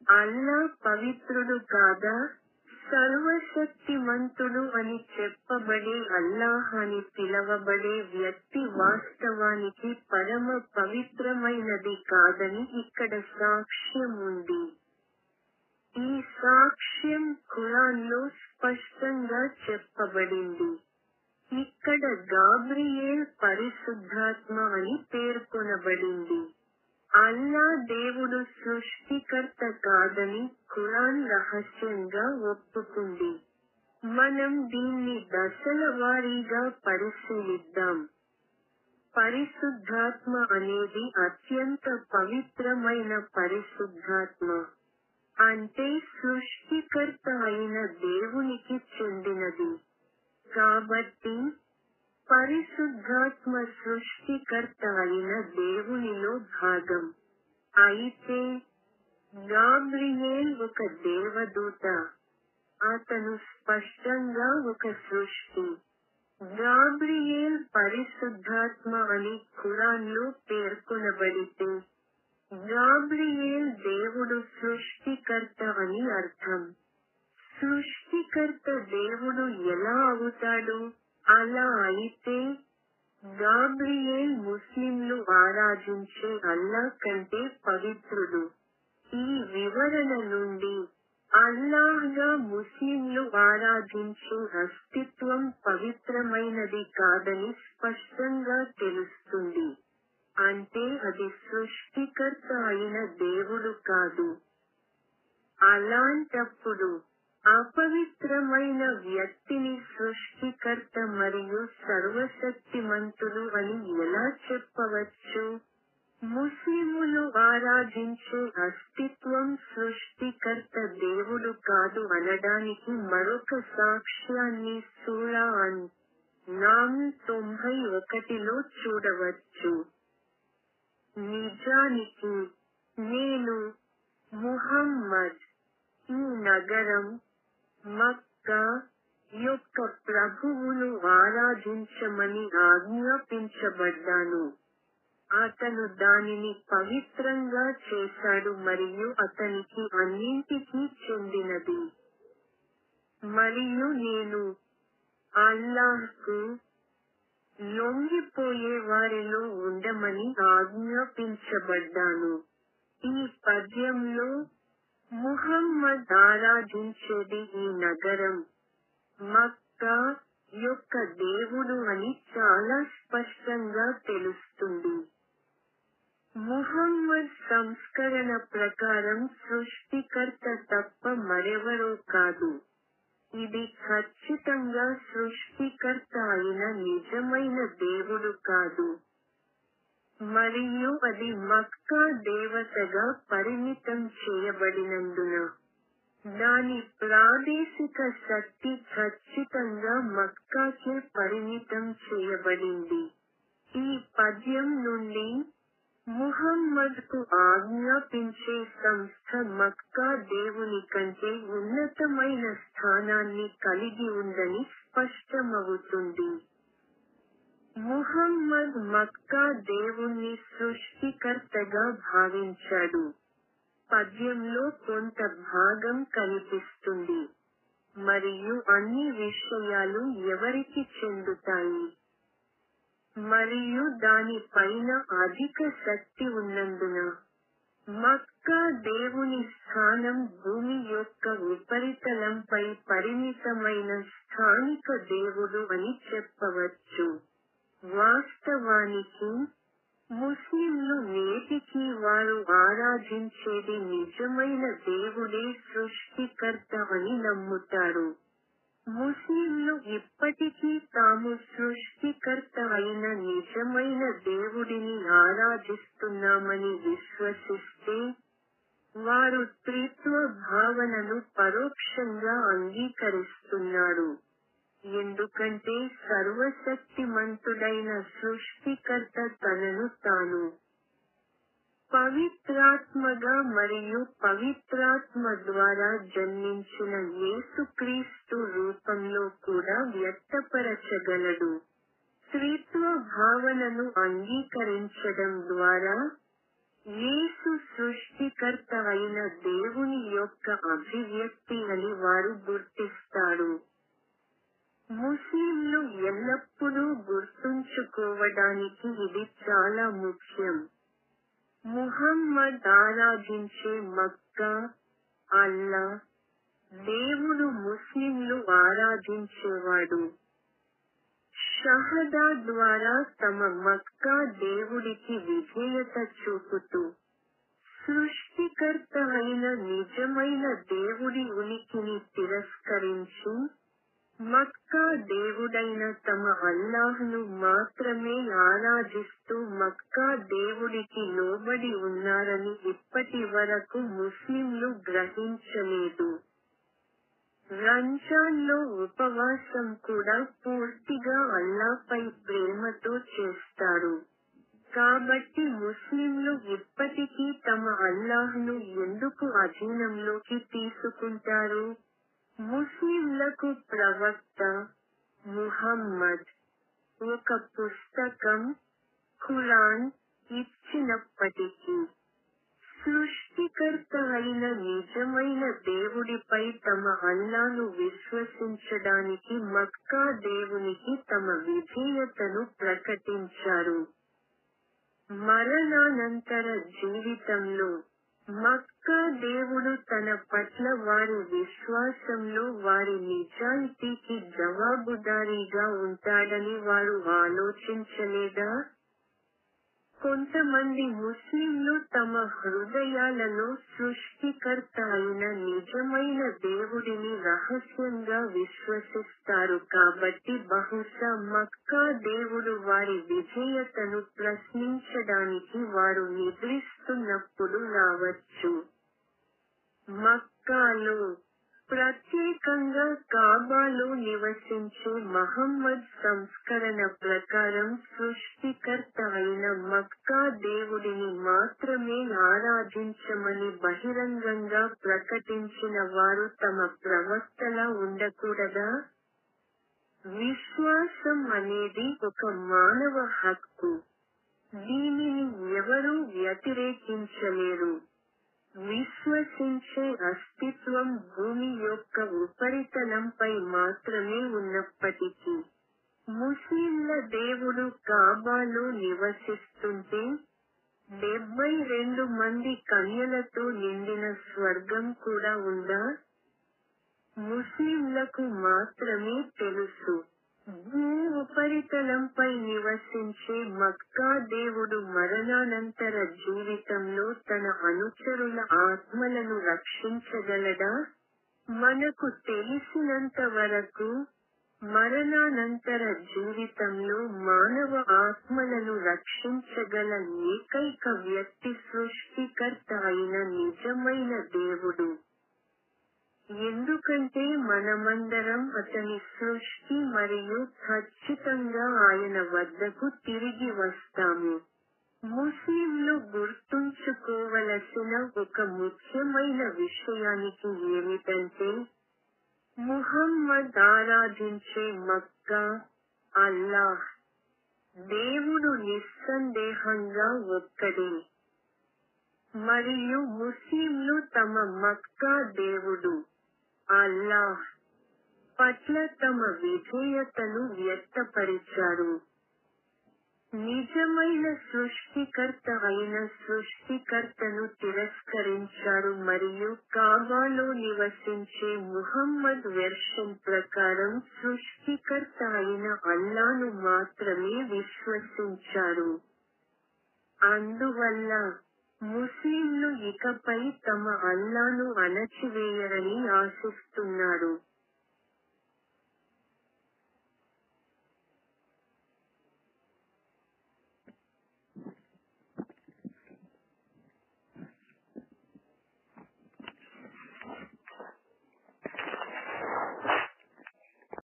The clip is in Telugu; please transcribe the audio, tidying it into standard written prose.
అల్లా పవిత్రుడు కాదా? సర్వశక్తిమంతుడు అని చెప్పబడే అల్లాహ్ అని పిలవబడే వ్యక్తి వాస్తవానికి పరమ పవిత్రమైనది కాదని ఇక్కడ సాక్ష్యం ఉంది. ఈ సాక్ష్యం ఖురాన్లో స్పష్టంగా చెప్పబడింది. ఇక్కడ గాబ్రియేల్ పరిశుద్ధాత్మ అని పేర్కొనబడింది. అల్లా దేవుడు సృష్టికర్త కాదని ఖురాన్ రహస్యంగా ఒప్పుకుంది. మనం దీన్ని దశల వారీగా పరిశీలిద్దాం. పరిశుద్ధాత్మ అనేది అత్యంత పవిత్రమైన పరిశుద్ధాత్మ. అంటే సృష్టికర్త అయిన దేవునికి చెందినది. కాబట్టి పరిశుద్ధాత్మ సృష్టికర్త అయిన దేవునిలో భాగం. అయితే గాబ్రియేల్ ఒక దేవదూత. అతను స్పష్టంగా ఒక సృష్టి. గాబ్రియేల్ పరిశుద్ధాత్మ అని ఖురాన్లో పేర్కొనబడితే గాబ్రియేల్ దేవుడు సృష్టికర్త అని అర్థం. సృష్టికర్త దేవుడు ఎలా అవుతాడు? అలా అయితే గాబ్రియేల్ ముస్లింలు ఆరాధించే అల్లా కంటే పవిత్రుడు. ఈ వివరణ నుండి అల్లాహ్గా ముస్లింలు ఆరాధించే అస్తిత్వం పవిత్రమైనది కాదని స్పష్టంగా తెలుస్తుంది. అంటే అది సృష్టికర్త అయిన దేవుడు కాదు. అలాంటప్పుడు అపవిత్రమైన వ్యక్తిని సృష్టికర్త మరియు సర్వశక్తిమంతుడు అని ఎలా చెప్పవచ్చు? ముస్లిములు ఆరాధించే అస్తిత్వం సృష్టికర్త దేవుడు కాదు అనడానికి మరొక సాక్ష్యాన్ని సూరా అన్-నామ్ 91లో చూడవచ్చు. నిజానికి నేను ముహమ్మద్ ఈ నగరం మక్కా యొక్క ప్రభువును ఆరాధించమని ఆజ్ఞాపించబడ్డాను. అతను దానిని పవిత్రంగా చేశాడు మరియు అతనికి అన్నింటికీ చెందినది. మరియు నేను అల్లాహ్కు లొంగిపోయే వారిలో ఉండమని ఆజ్ఞాపించబడ్డాను. ఈ పద్యంలో ముహమ్మద్ ఆరాధించేది ఈ నగరం మక్కా యొక్క దేవుడు అని చాలా స్పష్టంగా తెలుస్తుంది. ముహమ్మద్ సంస్కరణ ప్రకారం సృష్టికర్త తప్ప మరెవరో కాదు. ఇది ఖచ్చితంగా సృష్టికర్త అయిన నిజమైన దేవుడు కాదు. మరియు అది మక్కా దేవతగా పరిమితం చేయబడినందున దాని ప్రాదేశిక శక్తి ఖచ్చితంగా మక్కాకే పరిమితం చేయబడింది. ఈ పద్యం నుండి ముహమ్మద్కు ఆజ్ఞాపించే సంస్థ మక్కా దేవుని కంటే ఉన్నతమైన స్థానాన్ని కలిగి ఉందని స్పష్టమవుతుంది. ముహమ్మద్ మక్కా దేవుణ్ణి సృష్టికర్తగా భావించాడు. పద్యంలో కొంత భాగం కనిపిస్తుంది. మరియు అన్ని విషయాలు ఎవరికి చెందుతాయి? మరియు దాని పైన అధిక శక్తి ఉన్నందున మక్కా దేవుని స్థానం భూమి యొక్క ఉపరితలంపై పరిమితమైన స్థానిక దేవుడు అని చెప్పవచ్చు. వాస్తవానికి ముస్లింలు నేటికి వారు ఆరాధించేది నిజమైన దేవుడే సృష్టికర్త అని నమ్ముతారు. ముస్లింలు ఇప్పటికీ తాము సృష్టికర్త అయిన నిజమైన దేవుడిని ఆరాధిస్తున్నామని విశ్వసిస్తే వారు త్రిత్వ భావనను పరోక్షంగా అంగీకరిస్తున్నారు. ఎందుకంటే సర్వశక్తిమంతుడైన సృష్టికర్త తనను తాను పవిత్రాత్మగా మరియు పవిత్రాత్మ ద్వారా జన్మించిన యేసుక్రీస్తు రూపంలో కూడా వ్యక్తపరచగలడు. త్రిత్వ భావనను అంగీకరించడం ద్వారా యేసు సృష్టికర్త అయిన దేవుని యొక్క అభివ్యక్తి అని వారు గుర్తిస్తారు. ముస్లింలు ఎల్లప్పుడూ గుర్తుంచుకోవడానికి ఇది చాలా ముఖ్యం. ముహమ్మద్ ఆరాధించే మక్కా, అల్లా, దేవుడు ముస్లింలు ఆరాధించేవాడు. షహదా ద్వారా తమ మక్కా దేవుడికి విధేయత చూపుతూ, సృష్టికర్త అయిన నిజమైన దేవుడి ఉనికిని తిరస్కరించి, మక్కా దేవుడైన తమ అల్లాహ్ను మాత్రమే ఆరాధిస్తూ మక్కా దేవుడికి లోబడి ఉన్నారని ఇప్పటి వరకు ముస్లింలు గ్రహించలేదు. రంజాన్లో ఉపవాసం కూడా పూర్తిగా అల్లాపై ప్రేమతో చేస్తారు. కాబట్టి ముస్లింలు ఇప్పటికీ తమ అల్లాహ్ను ఎందుకు అధీనంలోకి తీసుకుంటారు? ముస్లింలకు ప్రవక్త ముహమ్మద్ ఒక పుస్తకం ఖురాన్ ఇచ్చినప్పటికీ, సృష్టికర్త అయిన నిజమైన దేవుడిపై తమ అల్లాను విశ్వసించడానికి మక్కా దేవునికి తమ విధేయతను ప్రకటించారు. మరణానంతర జీవితంలో మక్కా దేవుడు తన పట్ల వారి విశ్వాసంలో వారి నిజాయితీకి జవాబుదారీగా ఉంటాడని వారు ఆలోచించలేదా? కొంతమంది ముస్లింలు తమ హృదయాలలో సృష్టికర్త అయిన నిజమైన దేవుడిని రహస్యంగా విశ్వసిస్తారు. కాబట్టి బహుశా మక్కా దేవుడు వారి విధేయతను ప్రశ్నించడానికి వారు నిద్రిస్తున్నప్పుడు రావచ్చు. మక్కాలో, ప్రత్యేకంగా కాబాలో నివసించే మహమ్మద్ సంస్కరణ ప్రకారం సృష్టికర్త అయిన మక్కా దేవుడిని మాత్రమే ఆరాధించమని బహిరంగంగా ప్రకటించిన వారు తమ ప్రవక్తలా ఉండకూడదా? విశ్వాసం అనేది ఒక మానవ హక్కు. దీనిని ఎవరూ వ్యతిరేకించలేరు. విశ్వసించే అస్తిత్వం భూమి యొక్క ఉపరితలంపై మాత్రమే ఉన్నప్పటికీ, ముస్లింల దేవుడు కాబాలో నివసిస్తుంటే, 72 మంది కన్యలతో నిండిన స్వర్గం కూడా ఉందా? ముస్లింలకు మాత్రమే తెలుసు. భూ ఉపరితలంపై నివసించే మక్కా దేవుడు మరణానంతర జీవితంలో తన అనుచరుల ఆత్మలను రక్షించగలడా? మనకు తెలిసినంత వరకు, మరణానంతర జీవితంలో మానవ ఆత్మలను రక్షించగల ఏకైక వ్యక్తి సృష్టికర్త అయిన నిజమైన దేవుడు. ఎందుకంటే మనమందరం అతని సృష్టి మరియు ఖచ్చితంగా ఆయన వద్దకు తిరిగి వస్తాము. ముస్లింలు గుర్తుంచుకోవలసిన ఒక ముఖ్యమైన విషయానికి ఏమిటంటే, ముహమ్మద్ ఆరాధించే మక్కా, అల్లాహ్, దేవుడు నిస్సందేహంగా ఒక్కడే. మరియు ముస్లింలు తమ మక్కా దేవుడు, అల్లాహ్, పట్ల తమ విధేయతను వ్యక్తపరిచారు. నిజమైన సృష్టికర్త అయిన సృష్టికర్తను తిరస్కరించారు మరియు కాబాలో నివసించే ముహమ్మద్ వెర్షన్ ప్రకారం సృష్టికర్త అయిన అల్లాను మాత్రమే విశ్వసించారు. అందువల్ల ముస్లింలు ఇకపై తమ అల్లాను అణచివేయరని ఆశిస్తున్నారు.